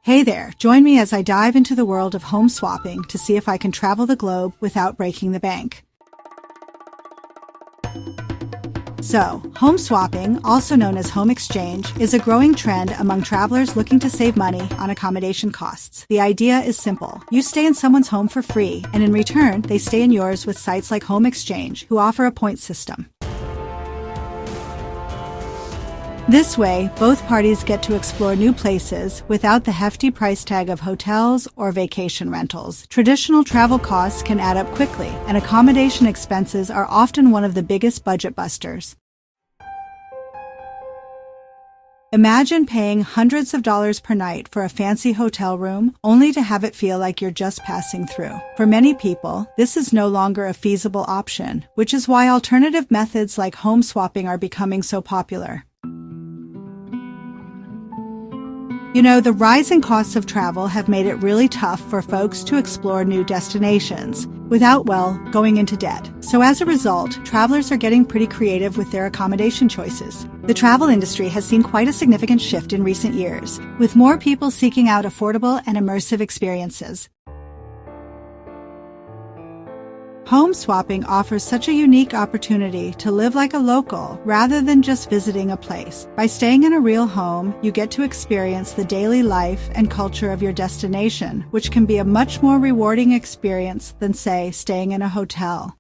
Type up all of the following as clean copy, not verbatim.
Hey there, join me as I dive into the world of home swapping to see if I can travel the globe without breaking the bank. So, home swapping, also known as home exchange, is a growing trend among travelers looking to save money on accommodation costs. The idea is simple. You stay in someone's home for free, and in return, they stay in yours with sites like HomeExchange, who offer a point system. This way, both parties get to explore new places without the hefty price tag of hotels or vacation rentals. Traditional travel costs can add up quickly, and accommodation expenses are often one of the biggest budget busters. Imagine paying hundreds of dollars per night for a fancy hotel room, only to have it feel like you're just passing through. For many people, this is no longer a feasible option, which is why alternative methods like home swapping are becoming so popular. The rising costs of travel have made it really tough for folks to explore new destinations without, going into debt. So as a result, travelers are getting pretty creative with their accommodation choices. The travel industry has seen quite a significant shift in recent years, with more people seeking out affordable and immersive experiences. Home swapping offers such a unique opportunity to live like a local rather than just visiting a place. By staying in a real home, you get to experience the daily life and culture of your destination, which can be a much more rewarding experience than, say, staying in a hotel.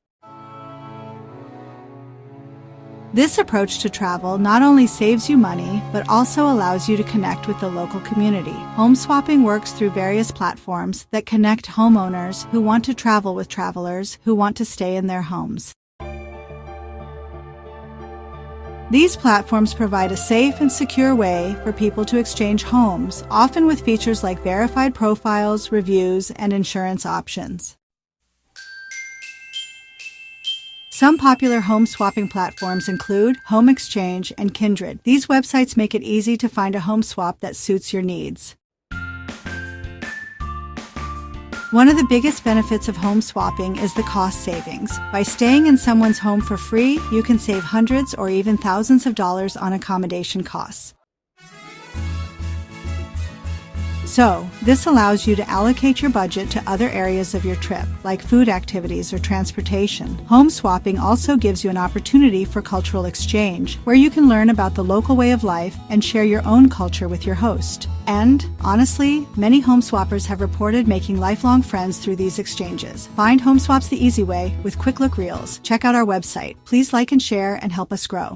This approach to travel not only saves you money, but also allows you to connect with the local community. Home swapping works through various platforms that connect homeowners who want to travel with travelers who want to stay in their homes. These platforms provide a safe and secure way for people to exchange homes, often with features like verified profiles, reviews, and insurance options. Some popular home swapping platforms include HomeExchange and Kindred. These websites make it easy to find a home swap that suits your needs. One of the biggest benefits of home swapping is the cost savings. By staying in someone's home for free, you can save hundreds or even thousands of dollars on accommodation costs. So, this allows you to allocate your budget to other areas of your trip, like food activities or transportation. Home swapping also gives you an opportunity for cultural exchange, where you can learn about the local way of life and share your own culture with your host. And, honestly, many home swappers have reported making lifelong friends through these exchanges. Find home swaps the easy way with quick look reels. Check out our website. Please like and share and help us grow.